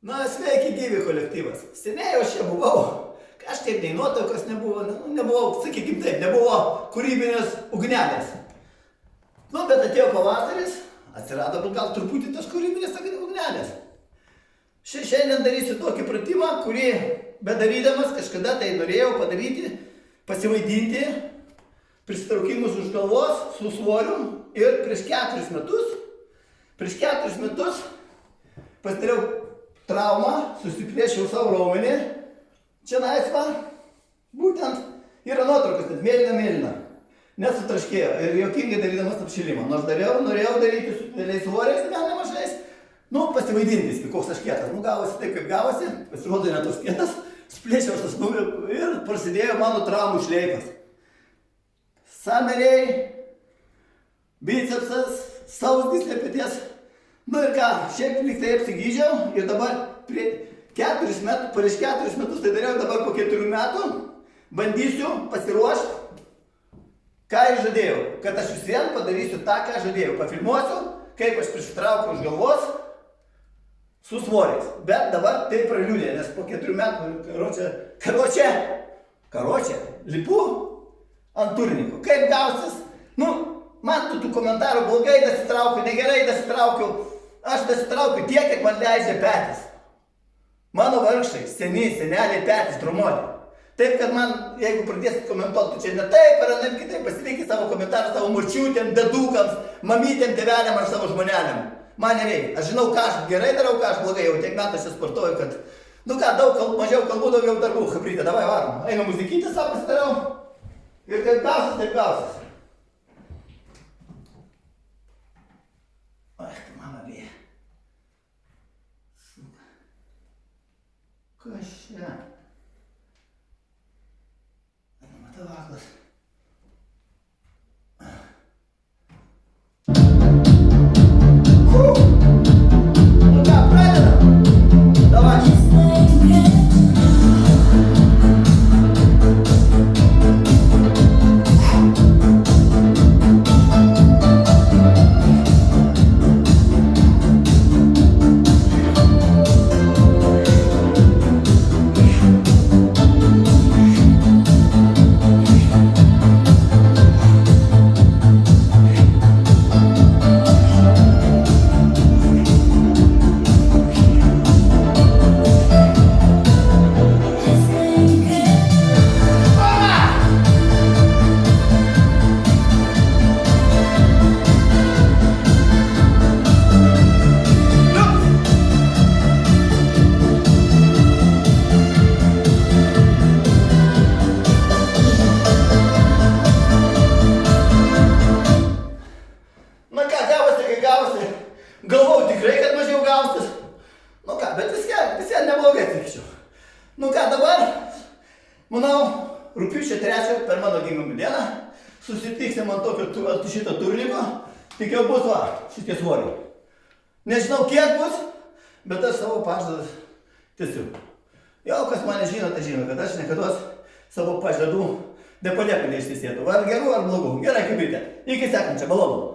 Na, sveiki gyvi kolektyvas. Seniai aš čia buvau. Kažkaip nei nuotraukos nebuvo, sakykim taip, nebuvo kūrybinės ugnelės. Nu, bet atėjo pavasaris, atsirado gal truputį tos kūrybinės ugnelės. Šiandien darysiu tokį pratimą, kurį bedarydamas kažkada tai norėjau padaryti, pasivaidinti prisitraukimus už galvos su svoriu ir prieš 4 metus pasidariau traumą, susiplėšiau savo raumenį. Čia naisva, būtent yra nuotraukos, net mėlyna. Nesutraškėjo ir juokingai darydamas apšilimą. Nors norėjau daryti su dideliais svoriais, gal nemažais. Nu, pasivaidinti viskai, koks aš kietas. Nu, gavosi taip, kaip gavosi, pasirodo ne tos kietas, splėšiau tas ir prasidėjo mano traumų šleifas. Sąnariai, bicepsas, sausgyslė peties. Nu ir ką, šiaip lyg tai apsigydžiau ir dabar prieš 4 metus tai dariau, dabar po 4 metų bandysiu pasiruošti, ką aš žadėjau, kad aš vis vien padarysiu tą, ką žadėjau. Pafilmuosiu, kaip aš prisitraukiu už galvos su svoriais. Bet dabar tai praliūdė, nes po 4 metų, karočią, lipu ant turninkų. Kaip gausis? Nu, man tų komentarų blogai dasitraukiu, negerai dasitraukiu. Aš dasitraukiu tiek, kiek man leidžia petis. Mano vargšai, seneliai petis traumuoti. Taip, kad man, jeigu pradėsit komentuoti, tu čia ne taip, ar ne kitaip, pasilinkit savo komentarą savo močiutėm, dedukams, mamytėm, tėveliam ar savo žmoneliam. Man nereikia. Aš žinau, ką aš gerai darau, ką aš blogai, jau tiek metų aš sportuoju, kad, nu ką, mažiau kalbų, daugiau darbų, chaprytė, davai varom. Einu muzikytę savo pasidarau ir kaip gausis, taip gausis. Ach, tu mama bija. Kas čia? Matau aklas. Nu ką, pradedam? Davai. Galvau tikrai, kad mažiau gausis. Nu ką, bet visai neblogai, sakyčiau. Nu ką, dabar, manau, rugpjūčio 3 per mano gimimo dieną susitiksim ant šito turniko, tik jau bus šitie svoriai. Nežinau, kiek bus, bet aš savo pažadą tęsiu. Jau kas mane žino, tai žino, kad aš niekados savo pažadų nepalieku neištesėtų. Ar gerų, ar blogų. Gerai, kaip reikia. Iki sekančio, malonu.